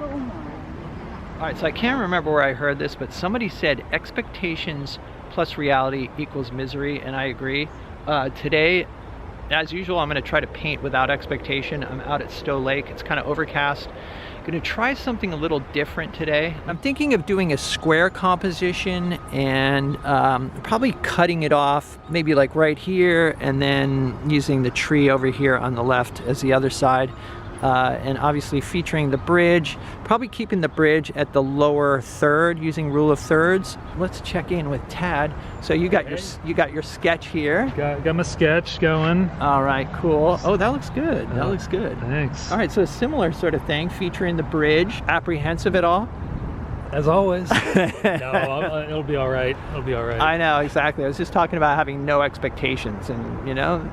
All right, so I can't remember where I heard this, but somebody said expectations plus reality equals misery, and I agree. Today, as usual, I'm going to try to paint without expectation. I'm out at STOW Lake. It's kind of overcast. I'm going to try something a little different today. I'm thinking of doing a square composition and probably cutting it off, maybe like right here, and then using the tree over here on the left as the other side. And obviously featuring the bridge, probably keeping the bridge at the lower third using rule of thirds. Let's check in with Tad. So you got your sketch here. Got my sketch going. All right, cool. Oh, that looks good. That looks good. Thanks. All right, so a similar sort of thing featuring the bridge. Apprehensive at all? As always. No, it'll be all right. It'll be all right. I know, exactly. I was just talking about having no expectations, and you know.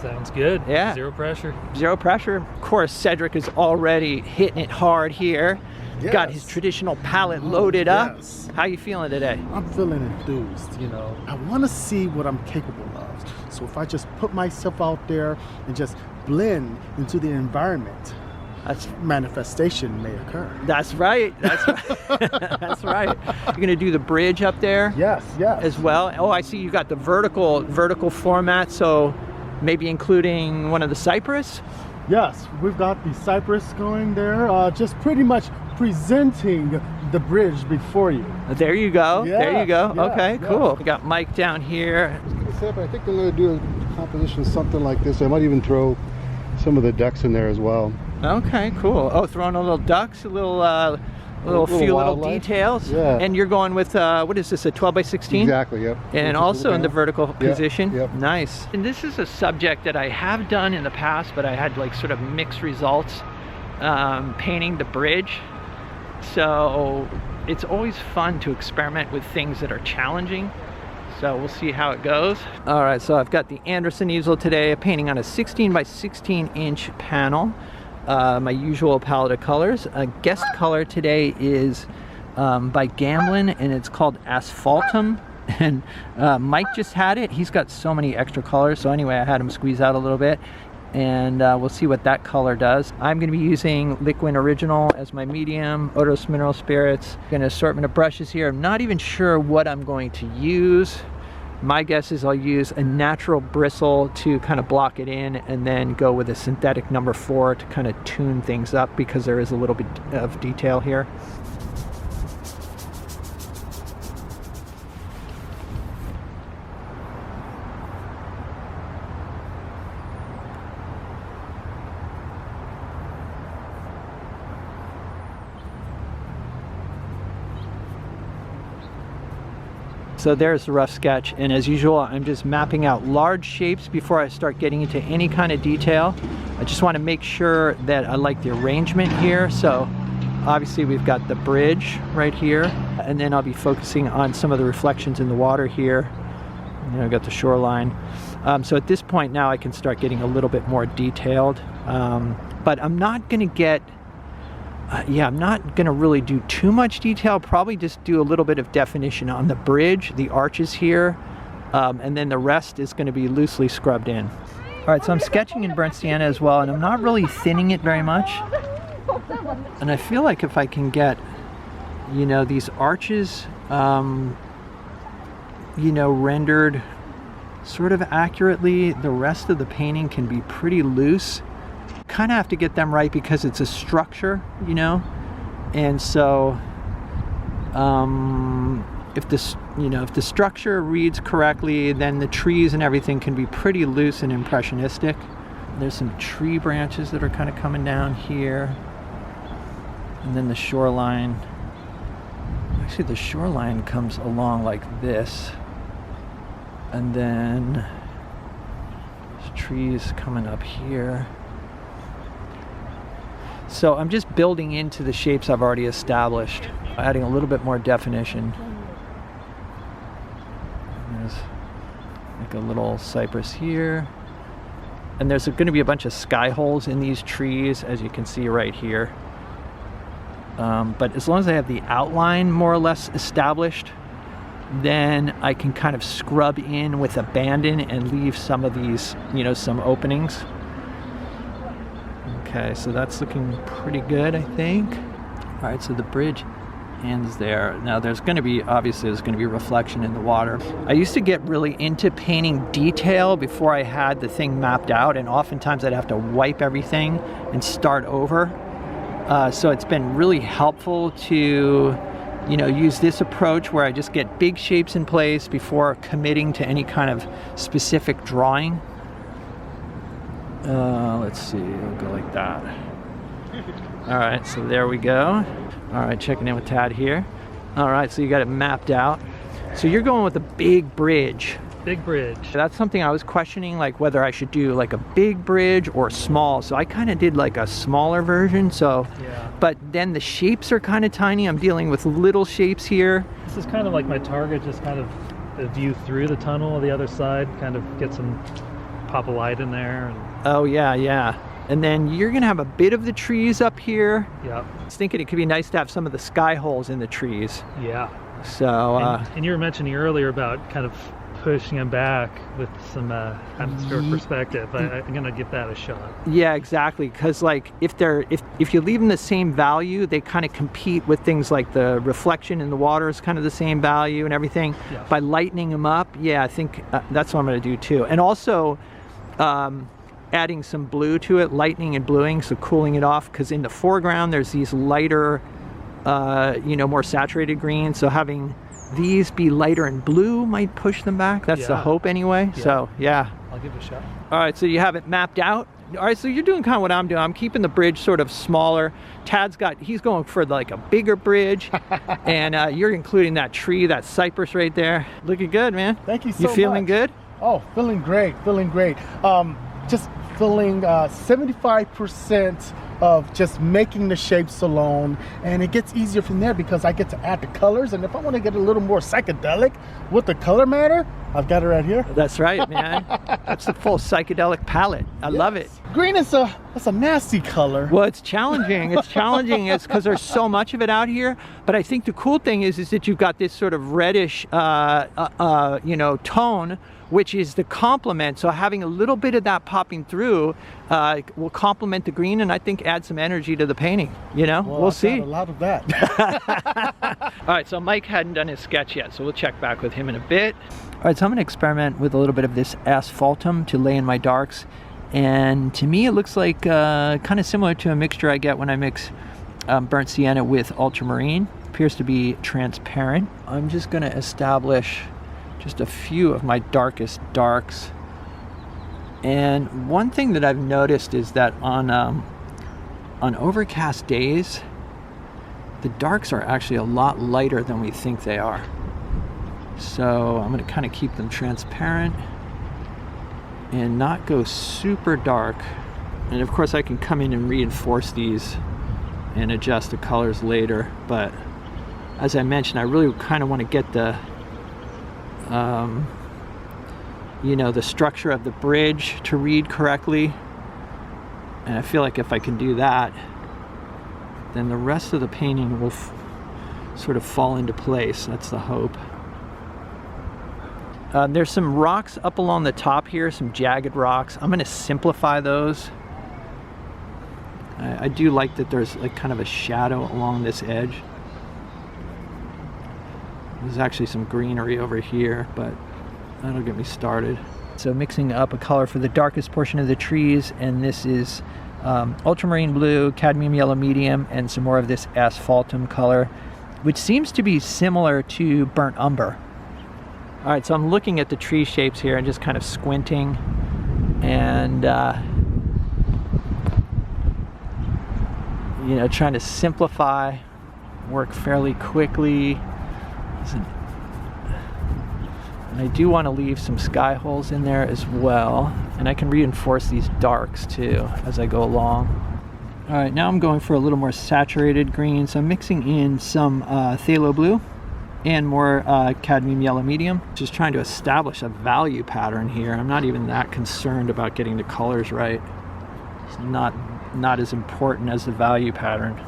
Sounds good. Yeah. Zero pressure. Zero pressure. Of course, Cedric is already hitting it hard here. Yes. Got his traditional palette loaded up. How you feeling today? I'm feeling enthused, you know. I want to see what I'm capable of. So if I just put myself out there and just blend into the environment, manifestation may occur. That's right. That's right. That's right. You're gonna do the bridge up there. Yes. As well. Oh, I see you got the vertical format. So maybe including one of the cypress. Yes, we've got the cypress going there. Just pretty much presenting the bridge before you. There you go. Yeah, there you go. yeah, Okay, yeah. cool. We got Mike down here. I was gonna say, but I think I'm gonna do a composition something like this. I might even throw some of the ducks in there as well. Okay, cool. Oh, throwing a little ducks, a few little wildlife. Details. Yeah. And you're going with, what is this, a 12 by 16? Exactly, yep. And also in the vertical position. Yep. Nice. And this is a subject that I have done in the past, but I had like sort of mixed results painting the bridge. So it's always fun to experiment with things that are challenging. So we'll see how it goes. All right, so I've got the Anderson easel today, painting on a 16 by 16 inch panel. My usual palette of colors. A guest color today is by Gamblin, and it's called Asphaltum. And Mike just had it. He's got so many extra colors. So anyway, I had him squeeze out a little bit, and we'll see what that color does. I'm going to be using Liquid Original as my medium, Odorless Mineral Spirits. Got an assortment of brushes here. I'm not even sure what I'm going to use. My guess is I'll use a natural bristle to kind of block it in, and then go with a synthetic number 4 to kind of tune things up, because there is a little bit of detail here. So there's the rough sketch, and as usual, I'm just mapping out large shapes before I start getting into any kind of detail. I just want to make sure that I like the arrangement here. So obviously we've got the bridge right here, and then I'll be focusing on some of the reflections in the water here. And then I've got the shoreline. So at this point now I can start getting a little bit more detailed, but I'm not going to get I'm not going to really do too much detail. Probably just do a little bit of definition on the bridge, the arches here, and then the rest is going to be loosely scrubbed in. All right, so I'm sketching in burnt sienna as well, and I'm not really thinning it very much. And I feel like if I can get, you know, these arches, you know, rendered sort of accurately, the rest of the painting can be pretty loose. Kind of have to get them right because it's a structure, you know, and so if the structure reads correctly, then the trees and everything can be pretty loose and impressionistic. There's some tree branches that are kind of coming down here, and then the shoreline. Actually, the shoreline comes along like this, and then there's trees coming up here. So I'm just building into the shapes I've already established, adding a little bit more definition. There's like a little cypress here. And there's going to be a bunch of sky holes in these trees, as you can see right here. But as long as I have the outline more or less established, then I can kind of scrub in with abandon and leave some of these, you know, some openings. Okay, so that's looking pretty good, I think. All right, so the bridge ends there. Now there's going to be, obviously there's going to be reflection in the water. I used to get really into painting detail before I had the thing mapped out, and oftentimes I'd have to wipe everything and start over. So it's been really helpful to, you know, use this approach where I just get big shapes in place before committing to any kind of specific drawing. Let's see, we'll go like that. All right, so there we go. All right, checking in with Tad here. All right, so you got it mapped out. So you're going with a big bridge. Big bridge. That's something I was questioning, like whether I should do like a big bridge or small. So I kind of did like a smaller version. So, Yeah. But then the shapes are kind of tiny. I'm dealing with little shapes here. This is kind of like my target, just kind of a view through the tunnel on the other side, kind of get some pop of light in there. And Oh yeah, yeah. And then you're gonna have a bit of the trees up here. yeah. I was thinking it could be nice to have some of the sky holes in the trees. Yeah. So, And you were mentioning earlier about kind of pushing them back with some atmospheric perspective. I'm gonna give that a shot. yeah, exactly. Because like if you leave them the same value, they kind of compete with things like the reflection in the water is kind of the same value and everything. Yeah. By lightening them up, yeah, I think that's what I'm gonna do too. And also adding some blue to it, lightening and bluing, so cooling it off. Because in the foreground there's these lighter, you know, more saturated greens. So having these be lighter and blue might push them back. That's the Yeah. hope anyway. Yeah. So yeah. I'll give it a shot. All right, so you have it mapped out. All right, so you're doing kind of what I'm doing. I'm keeping the bridge sort of smaller. He's going for like a bigger bridge. And you're including that tree, that cypress right there. Looking good, man. Thank you so You feeling much. good? Oh, feeling great, feeling great. Just feeling 75% of just making the shapes alone, and it gets easier from there because I get to add the colors. And if I want to get a little more psychedelic with the color matter, I've got it right here. That's right, man. That's the full psychedelic palette. I love it. Green is a nasty color. Well, it's challenging. It's challenging. It's because there's so much of it out here. But I think the cool thing is that you've got this sort of reddish, you know, tone, which is the complement. So having a little bit of that popping through will complement the green, and I think add some energy to the painting. You know, Well, we'll I've see. got a lot of that. All right, so Mike hadn't done his sketch yet, so we'll check back with him in a bit. All right, so I'm gonna experiment with a little bit of this asphaltum to lay in my darks. And to me, it looks like kind of similar to a mixture I get when I mix burnt sienna with ultramarine. Appears to be transparent. I'm just gonna establish just a few of my darkest darks. And one thing that I've noticed is that on overcast days, the darks are actually a lot lighter than we think they are. So I'm going to kind of keep them transparent and not go super dark. And of course I can come in and reinforce these and adjust the colors later. But as I mentioned, I really kind of want to get the you know, the structure of the bridge to read correctly. And I feel like if I can do that, then the rest of the painting will sort of fall into place. That's the hope. There's some rocks up along the top here, some jagged rocks. I'm going to simplify those. I do like that there's like kind of a shadow along this edge. There's actually some greenery over here, but that'll get me started. So mixing up a color for the darkest portion of the trees, and this is ultramarine blue, cadmium yellow medium, and some more of this asphaltum color, which seems to be similar to burnt umber. All right, so I'm looking at the tree shapes here and just kind of squinting, and you know, trying to simplify, work fairly quickly. And I do want to leave some sky holes in there as well, and I can reinforce these darks too as I go along. All right, now I'm going for a little more saturated green, so I'm mixing in some phthalo blue and more cadmium yellow medium. Just trying to establish a value pattern here. I'm not even that concerned about getting the colors right. It's not as important as the value pattern.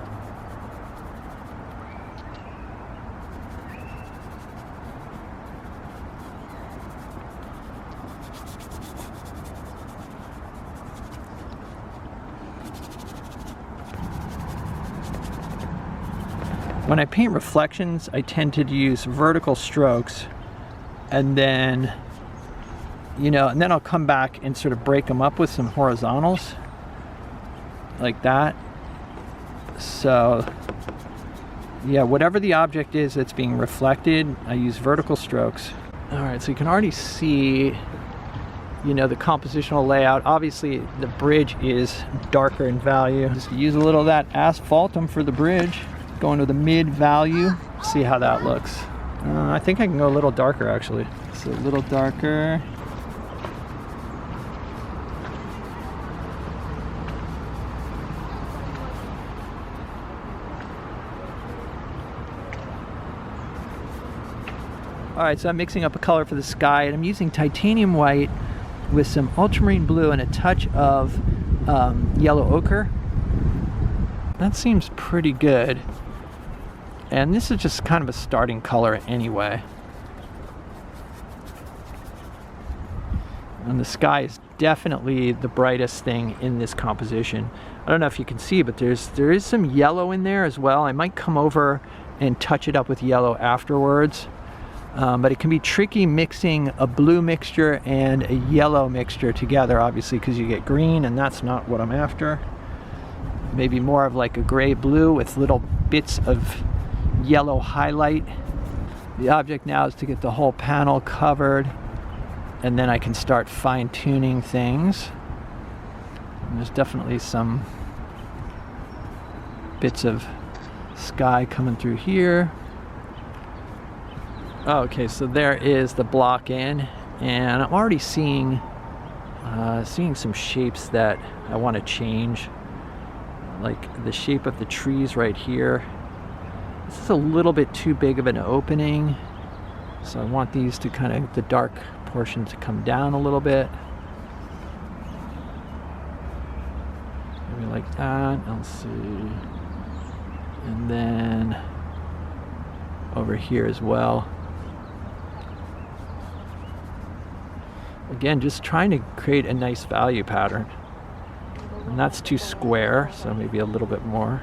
When I paint reflections, I tend to use vertical strokes, and then, and then I'll come back and sort of break them up with some horizontals, like that. So, yeah, whatever the object is that's being reflected, I use vertical strokes. All right, so you can already see, the compositional layout. Obviously, the bridge is darker in value. Just use a little of that asphaltum for the bridge. Going to the mid value. See how that looks. I think I can go a little darker, actually. So a little darker. All right, so I'm mixing up a color for the sky, and I'm using titanium white with some ultramarine blue and a touch of yellow ochre. That seems pretty good. And this is just kind of a starting color anyway. And the sky is definitely the brightest thing in this composition. I don't know if you can see, but there is some yellow in there as well. I might come over and touch it up with yellow afterwards. But it can be tricky mixing a blue mixture and a yellow mixture together, obviously, because you get green, and that's not what I'm after. Maybe more of like a gray blue with little bits of yellow highlight. The object now is to get the whole panel covered, and then I can start fine-tuning things. And there's definitely some bits of sky coming through here. Okay, so there is the block in, and I'm already seeing some shapes that I want to change, like the shape of the trees right here. This is a little bit too big of an opening, so I want these to kind of, the dark portion to come down a little bit. Maybe like that. Let's see. And then over here as well. Again, just trying to create a nice value pattern. And that's too square, so maybe a little bit more.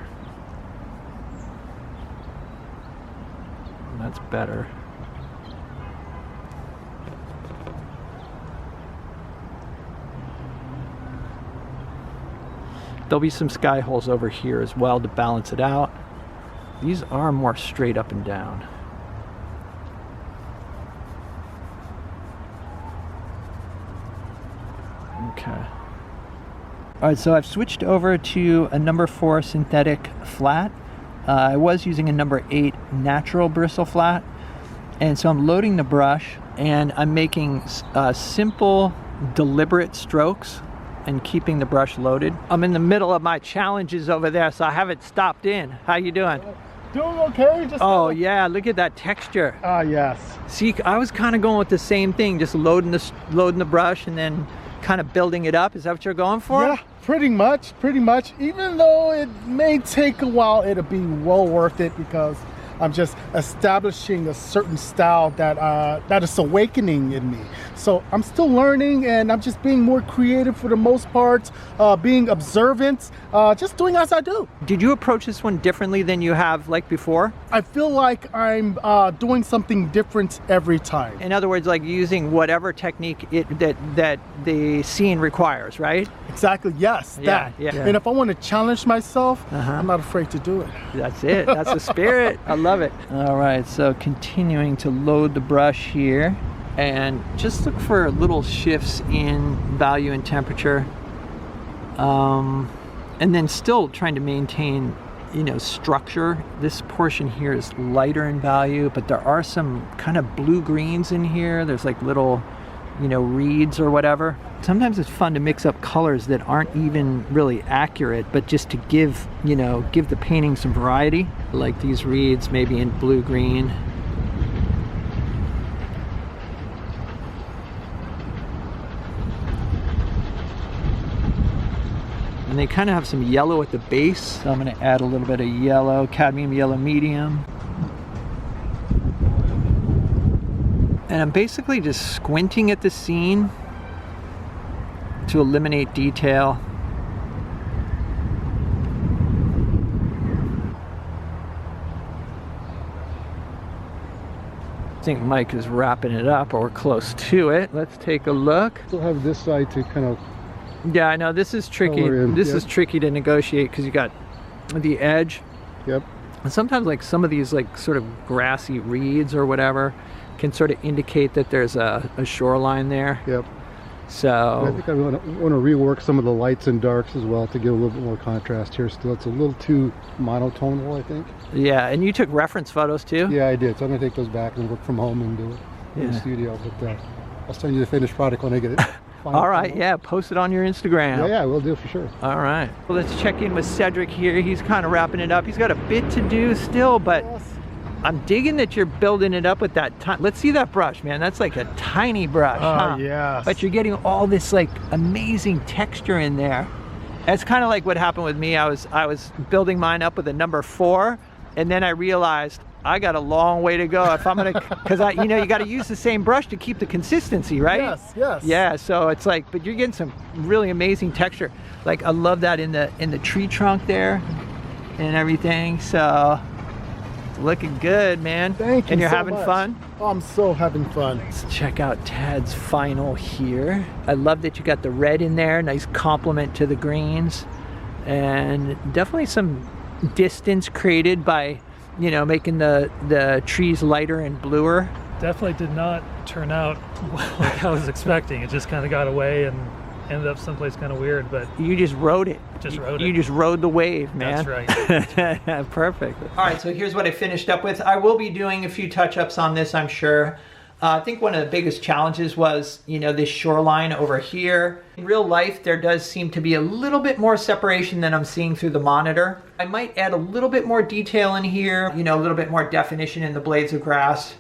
And that's better. There'll be some sky holes over here as well to balance it out. These are more straight up and down. Okay. All right, so I've switched over to a number 4 synthetic flat. I was using a number 8 natural bristle flat. And so I'm loading the brush, and I'm making simple, deliberate strokes and keeping the brush loaded. I'm in the middle of my challenges over there, so I haven't stopped in. How you doing? Doing okay. Oh yeah, look at that texture. Ah, yes. See, I was kind of going with the same thing, just loading the brush and then kind of building it up. Is that what you're going for? Yeah, pretty much. Even though it may take a while, it'll be well worth it because I'm just establishing a certain style that is awakening in me. So I'm still learning, and I'm just being more creative for the most part, being observant, just doing as I do. Did you approach this one differently than you have like before? I feel like I'm doing something different every time. In other words, like using whatever technique that the scene requires, right? Exactly, yes, Yeah, that. yeah. And if I want to challenge myself, I'm not afraid to do it. That's it. That's the spirit. I love it. All right, so continuing to load the brush here, and just look for little shifts in value and temperature, and then still trying to maintain, structure. This portion here is lighter in value, but there are some kind of blue greens in here. There's like little, reeds or whatever. Sometimes it's fun to mix up colors that aren't even really accurate, but just to give the painting some variety. Like these reeds, maybe in blue-green. And they kind of have some yellow at the base, so I'm going to add a little bit of yellow, cadmium yellow medium. And I'm basically just squinting at the scene to eliminate detail. I think Mike is wrapping it up, or we're close to it. Let's take a look. Still have this side to kind of. Yeah, I know this is tricky. This is tricky to negotiate because you got the edge. Yep. And sometimes like some of these like sort of grassy reeds or whatever can sort of indicate that there's a shoreline there. Yep. So I think I want to rework some of the lights and darks as well to give a little bit more contrast here. Still, it's a little too monotonal, I think. yeah, and you took reference photos too? Yeah, I did. So I'm gonna take those back and work from home and do it in the studio. But I'll send you the finished product when I get it. All right, yeah, post it on your Instagram. Yeah, we'll do it for sure. All right. Well, let's check in with Cedric here. He's kind of wrapping it up. He's got a bit to do still, but I'm digging that you're building it up with that. Let's see that brush, man. That's like a tiny brush, huh? Yes. But you're getting all this like amazing texture in there. It's kind of like what happened with me. I was building mine up with a number 4, and then I realized I got a long way to go if I'm gonna, because you know, you got to use the same brush to keep the consistency, right? Yes, yes. Yeah, so it's like, but you're getting some really amazing texture. Like I love that in the tree trunk there and everything. So looking good, man. Thank you. And you're so having much. fun? Oh, I'm so having fun. Let's check out Tad's final here. I love that you got the red in there, nice complement to the greens, and definitely some distance created by, you know, making the trees lighter and bluer. Definitely did not turn out like I was expecting. It just kind of got away and ended up someplace kind of weird, but You just rode it. You just rode the wave, man. That's right. Perfect. All right, so here's what I finished up with. I will be doing a few touch-ups on this, I'm sure. I think one of the biggest challenges was, you know, this shoreline over here. In real life, there does seem to be a little bit more separation than I'm seeing through the monitor. I might add a little bit more detail in here, you know, a little bit more definition in the blades of grass,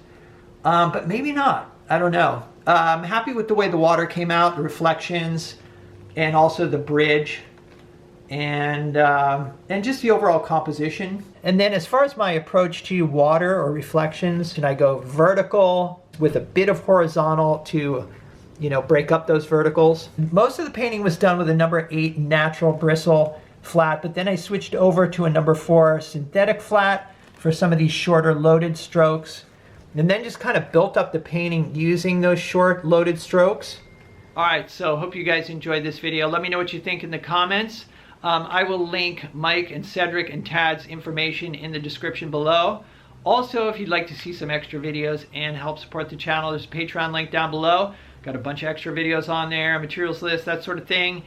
but maybe not. I don't know. I'm happy with the way the water came out, the reflections, and also the bridge, and just the overall composition. And then as far as my approach to water or reflections, can I go vertical with a bit of horizontal to, you know, break up those verticals? Most of the painting was done with a number 8 natural bristle flat, but then I switched over to a number 4 synthetic flat for some of these shorter loaded strokes, and then just kind of built up the painting using those short loaded strokes. All right, so hope you guys enjoyed this video. Let me know what you think in the comments. I will link Mike and Cedric and Tad's information in the description below. Also, if you'd like to see some extra videos and help support the channel, there's a Patreon link down below. Got a bunch of extra videos on there, materials list, that sort of thing.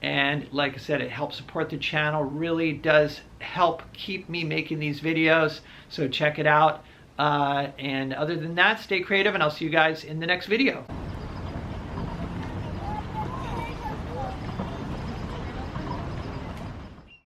And like I said, it helps support the channel, really does help keep me making these videos. So check it out. And other than that, stay creative, and I'll see you guys in the next video.